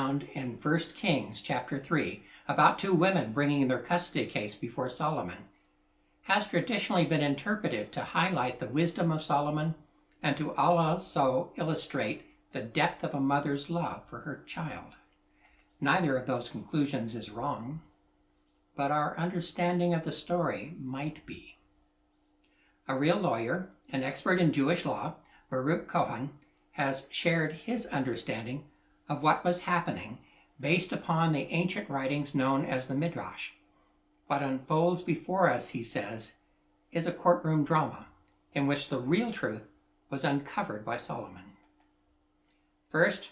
found in 1 Kings chapter 3 about two women bringing their custody case before Solomon has traditionally been interpreted to highlight the wisdom of Solomon and to also illustrate the depth of a mother's love for her child. Neither of those conclusions is wrong, but our understanding of the story might be. A real lawyer, an expert in Jewish law, Baruch Cohen, has shared his understanding of what was happening based upon the ancient writings known as the Midrash. What unfolds before us, he says, is a courtroom drama in which the real truth was uncovered by Solomon. First,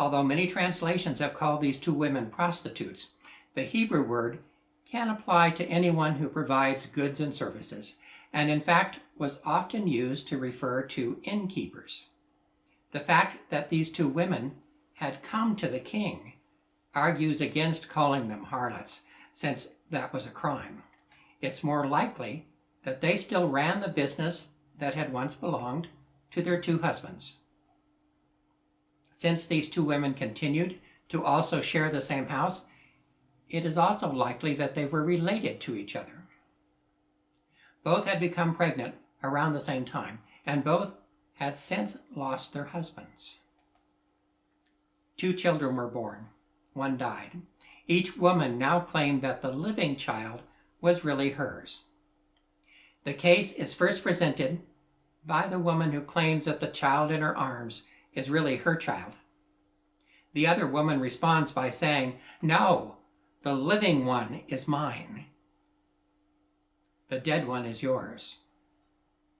although many translations have called these two women prostitutes, the Hebrew word can apply to anyone who provides goods and services, and in fact was often used to refer to innkeepers. The fact that these two women had come to the king argues against calling them harlots, since that was a crime. It's more likely that they still ran the business that had once belonged to their two husbands. Since these two women continued to also share the same house, it is also likely that they were related to each other. Both had become pregnant around the same time, and both had since lost their husbands. 2 children were born. 1 died. Each woman now claimed that the living child was really hers. The case is first presented by the woman who claims that the child in her arms is really her child. The other woman responds by saying, "No, the living one is mine. The dead one is yours."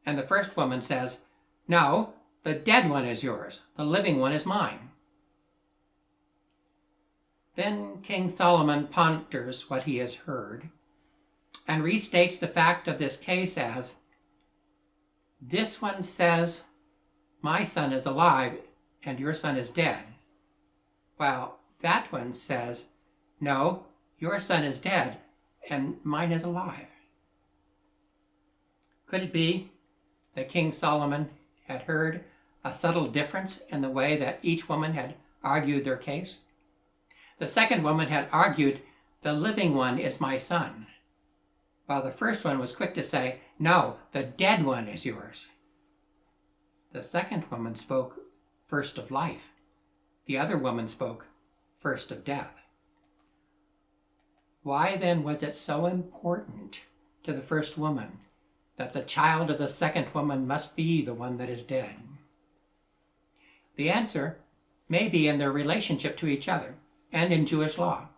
And the first woman says, "No, the dead one is yours. The living one is mine." Then King Solomon ponders what he has heard and restates the fact of this case as, "This one says, my son is alive and your son is dead, while that one says, no, your son is dead and mine is alive." Could it be that King Solomon had heard a subtle difference in the way that each woman had argued their case? The second woman had argued, "The living one is my son," while the first one was quick to say, "No, the dead one is yours." The second woman spoke first of life. The other woman spoke first of death. Why then was it so important to the first woman that the child of the second woman must be the one that is dead? The answer may be in their relationship to each other and in Jewish law.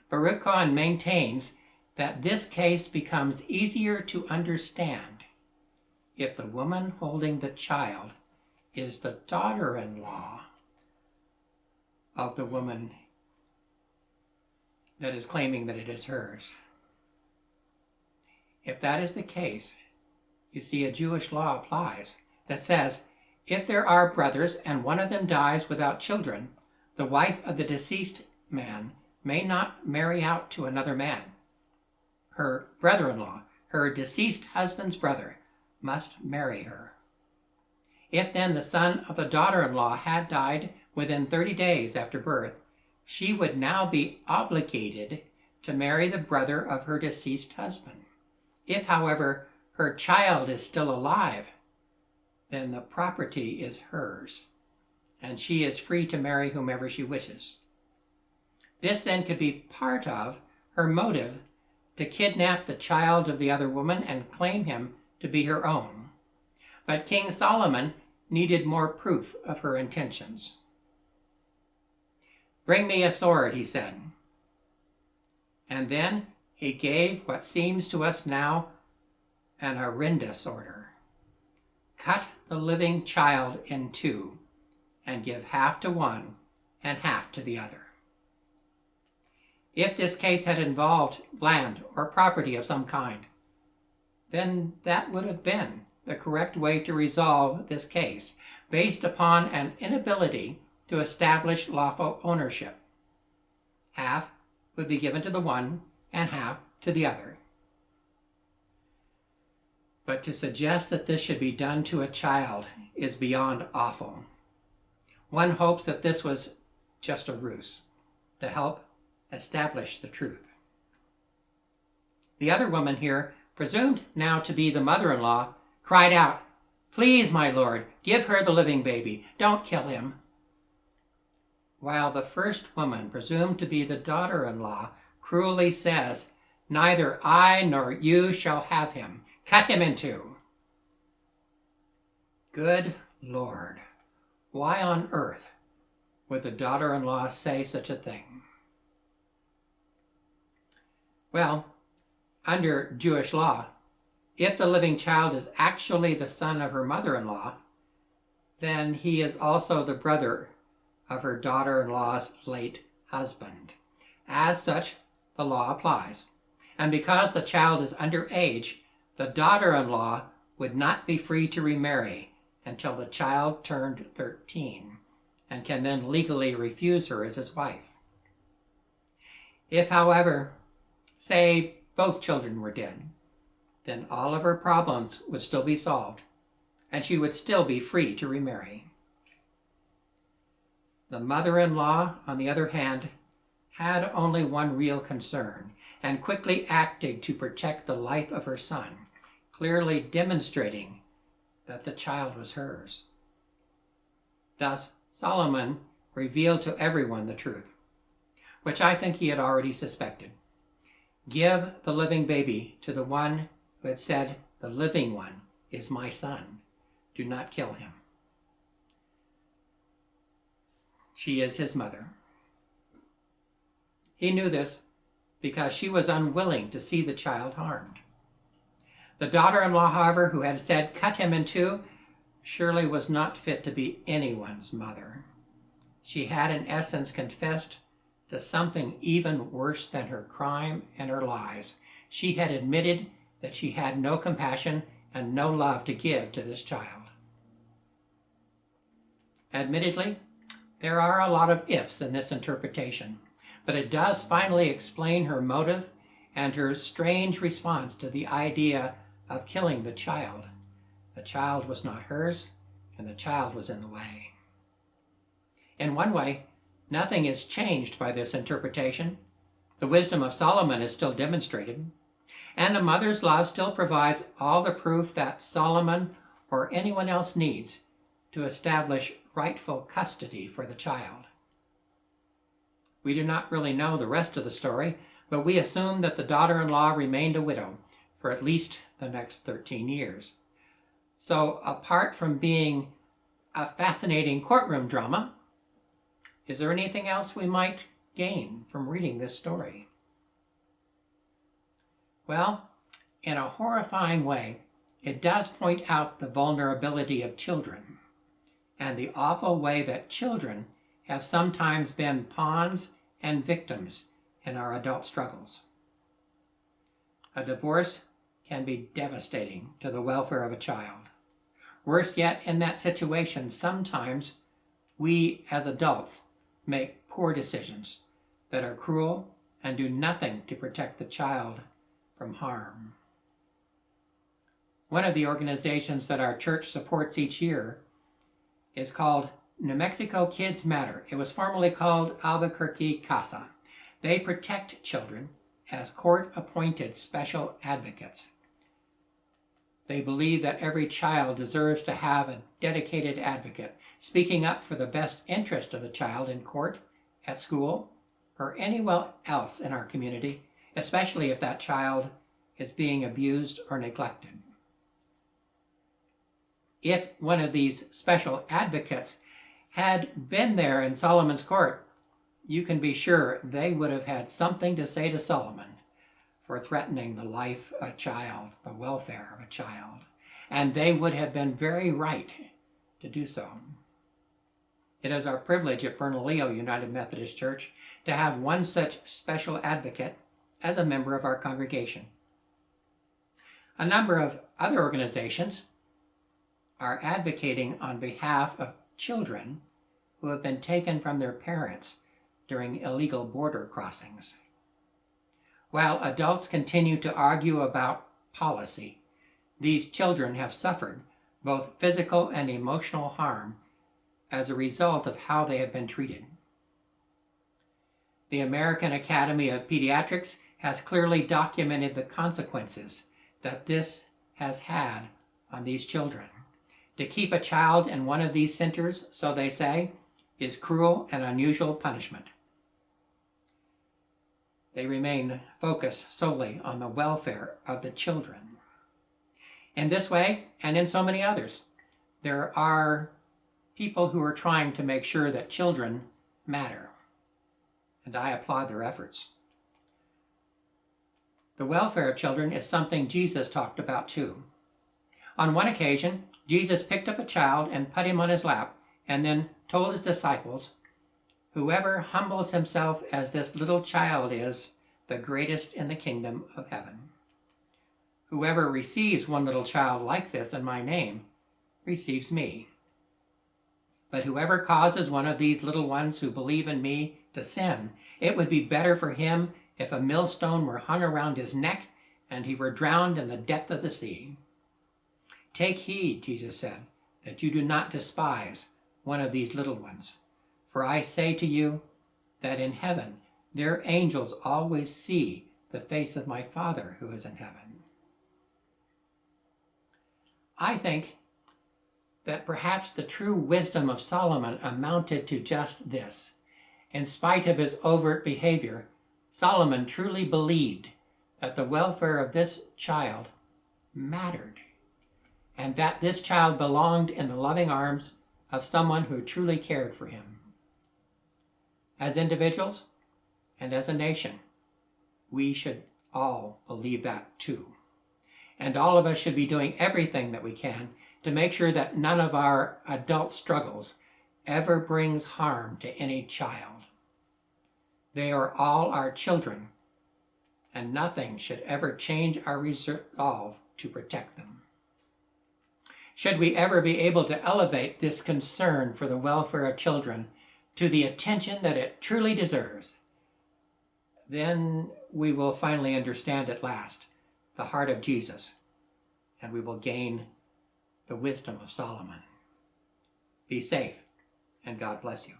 Baruch Cohen maintains that this case becomes easier to understand if the woman holding the child is the daughter-in-law of the woman that is claiming that it is hers. If that is the case, you see, a Jewish law applies that says, if there are brothers and one of them dies without children, the wife of the deceased man may not marry out to another man. Her brother-in-law, her deceased husband's brother, must marry her. If then the son of the daughter-in-law had died within 30 days after birth, she would now be obligated to marry the brother of her deceased husband. If, however, her child is still alive, then the property is hers, and she is free to marry whomever she wishes. This then could be part of her motive to kidnap the child of the other woman and claim him to be her own. But King Solomon needed more proof of her intentions. "Bring me a sword," he said. And then he gave what seems to us now an horrendous order. Cut the living child in two and give half to one and half to the other. If this case had involved land or property of some kind, then that would have been the correct way to resolve this case, based upon an inability to establish lawful ownership. Half would be given to the one and half to the other. But to suggest that this should be done to a child is beyond awful. One hopes that this was just a ruse to help establish the truth. The other woman here, presumed now to be the mother-in-law, cried out, "Please, my lord, give her the living baby. Don't kill him." While the first woman, presumed to be the daughter-in-law, cruelly says, "Neither I nor you shall have him. Cut him in two." Good Lord, why on earth would the daughter-in-law say such a thing? Well, under Jewish law, if the living child is actually the son of her mother-in-law, then he is also the brother of her daughter-in-law's late husband. As such, the law applies. And because the child is underage, the daughter-in-law would not be free to remarry until the child turned 13, and can then legally refuse her as his wife. If, however, say both children were dead, then all of her problems would still be solved, and she would still be free to remarry. The mother-in-law, on the other hand, had only one real concern, and quickly acted to protect the life of her son, clearly demonstrating that the child was hers. Thus, Solomon revealed to everyone the truth, which I think he had already suspected. Give the living baby to the one who had said, "The living one is my son. Do not kill him." She is his mother. He knew this because she was unwilling to see the child harmed. The daughter-in-law, however, who had said, "Cut him in two," surely was not fit to be anyone's mother. She had in essence confessed to something even worse than her crime and her lies. She had admitted that she had no compassion and no love to give to this child. Admittedly, there are a lot of ifs in this interpretation, but it does finally explain her motive and her strange response to the idea of killing the child. The child was not hers, and the child was in the way. In one way, nothing is changed by this interpretation. The wisdom of Solomon is still demonstrated, and a mother's love still provides all the proof that Solomon or anyone else needs to establish rightful custody for the child. We do not really know the rest of the story, but we assume that the daughter-in-law remained a widow for at least the next 13 years. So, apart from being a fascinating courtroom drama, is there anything else we might gain from reading this story? Well, in a horrifying way, it does point out the vulnerability of children and the awful way that children have sometimes been pawns and victims in our adult struggles. A divorce can be devastating to the welfare of a child. Worse yet, in that situation, sometimes we as adults make poor decisions that are cruel and do nothing to protect the child from harm. One of the organizations that our church supports each year is called New Mexico Kids Matter. It was formerly called Albuquerque CASA. They protect children as court-appointed special advocates. They believe that every child deserves to have a dedicated advocate, speaking up for the best interest of the child in court, at school, or anywhere else in our community, especially if that child is being abused or neglected. If one of these special advocates had been there in Solomon's court, you can be sure they would have had something to say to Solomon for threatening the life of a child, the welfare of a child, and they would have been very right to do so. It is our privilege at Bernalillo United Methodist Church to have one such special advocate as a member of our congregation. A number of other organizations are advocating on behalf of children who have been taken from their parents during illegal border crossings. While adults continue to argue about policy, these children have suffered both physical and emotional harm as a result of how they have been treated. The American Academy of Pediatrics has clearly documented the consequences that this has had on these children. To keep a child in one of these centers, so they say, is cruel and unusual punishment. They remain focused solely on the welfare of the children. In this way, and in so many others, there are people who are trying to make sure that children matter, and I applaud their efforts. The welfare of children is something Jesus talked about too. On one occasion, Jesus picked up a child and put him on his lap, and then told his disciples, "Whoever humbles himself as this little child is, the greatest in the kingdom of heaven. Whoever receives one little child like this in my name receives me. But whoever causes one of these little ones who believe in me to sin, it would be better for him if a millstone were hung around his neck and he were drowned in the depth of the sea. Take heed," Jesus said, "that you do not despise one of these little ones. For I say to you that in heaven their angels always see the face of my Father who is in heaven." I think that perhaps the true wisdom of Solomon amounted to just this. In spite of his overt behavior, Solomon truly believed that the welfare of this child mattered, and that this child belonged in the loving arms of someone who truly cared for him. As individuals and as a nation, we should all believe that too. And all of us should be doing everything that we can to make sure that none of our adult struggles ever brings harm to any child. They are all our children, and nothing should ever change our resolve to protect them. Should we ever be able to elevate this concern for the welfare of children to the attention that it truly deserves, then we will finally understand at last the heart of Jesus, and we will gain the wisdom of Solomon. Be safe, and God bless you.